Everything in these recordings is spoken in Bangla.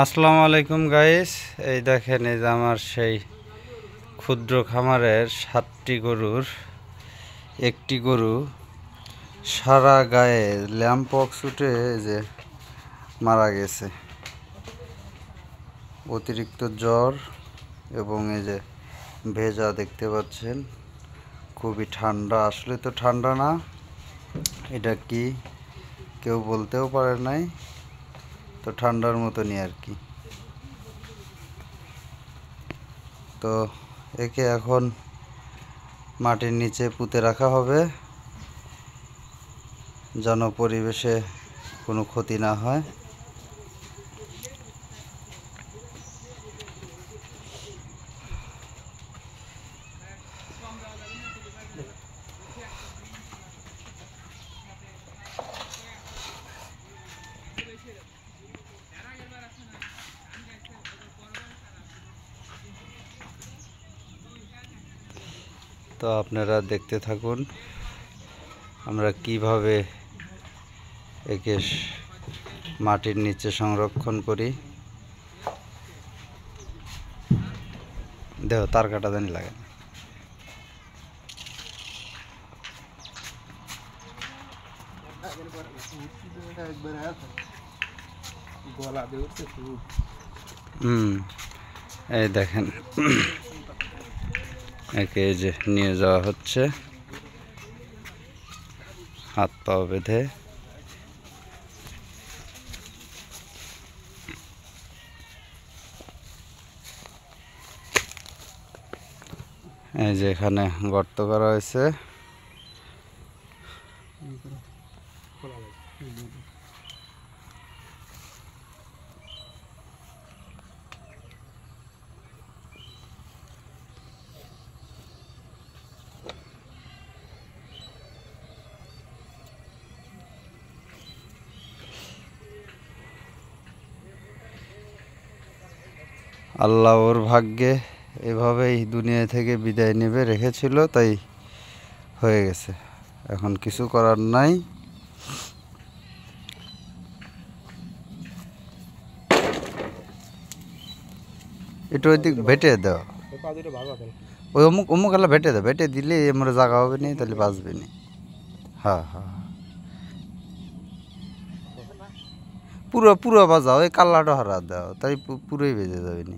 আসসালামু আলাইকুম গাইস, এই দেখেন এই যে আমার সেই ক্ষুদ্র খামারের 7টি গরুর একটি গরু সারা গায়ে ল্যাম্পক্স উঠে যে মারা গেছে। অতিরিক্ত জ্বর এবং এই যে ভেজা দেখতে পাচ্ছেন, খুবই ঠান্ডা। আসলে তো ঠান্ডা না, এটা কি কেউ বলতেও পারে নাই, তো ঠান্ডার মতনই আর কি। তো একে এখন মাটির নিচে পুঁতে রাখা হবে যেন পরিবেশে কোনো ক্ষতি না হয়। তো আপনারা দেখতে থাকুন আমরা কিভাবে একে মাটির নিচে সংরক্ষণ করি। দেখো তার কাটা জানি লাগে না। এই দেখেন একে যে নিয়ে যাওয়া হচ্ছে হাত পা বেঁধে। এই যে এখানে গর্ত করা হয়েছে, আল্লাহ ওর ভাগ্যে এভাবেই দুনিয়া থেকে বিদায় নেবে রেখেছিল, তাই হয়ে গেছে, এখন কিছু করার নাই। একটু ওই দিক ভেটে দাও, ওই অমুক অমুক হলে ভেটে দাও, ভেটে দিলে আমরা জায়গা হবে নি, তাহলে বাঁচবে নি। হ্যাঁ হ্যাঁ, পুরো পুরো বাজাও, ওই কাল্লাটা হারা দাও, তাই পুরোই বেজে যাবে নি।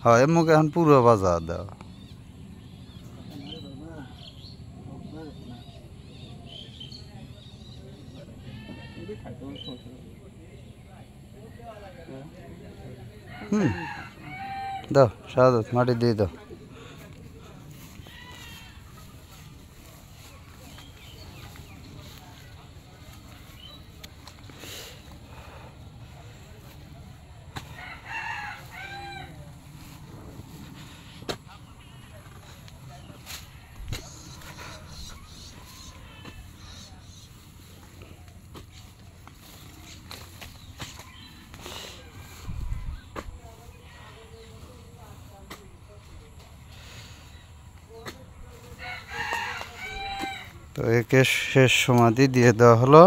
হ্যাঁ এমুক এখন পুরো বাজা দাও। দাও শাহাদত, মাটি দিয়ে দাও। তো একে শেষ সমাধি দিয়ে দেওয়া হলো।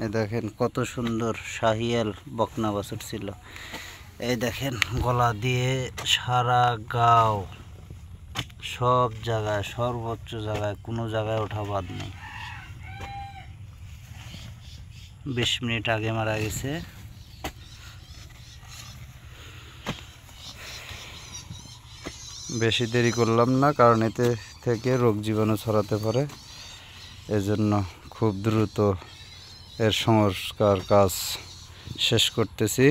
এই দেখেন কত সুন্দর শাহিয়াল বকনা বাছুর ছিল। এই দেখেন গলা দিয়ে সারা গাও সব জায়গায়, সর্বোচ্চ জায়গায়, কোনো জায়গায় ওঠা বাদ নেই। 20 মিনিট আগে মারা গেছে। বেশি দেরি করলাম না, কারণ এতে থেকে রোগ জীবাণু ছড়াতে পারে, এজন্য খুব দ্রুত এর সংস্কার কাজ শেষ করতেছি।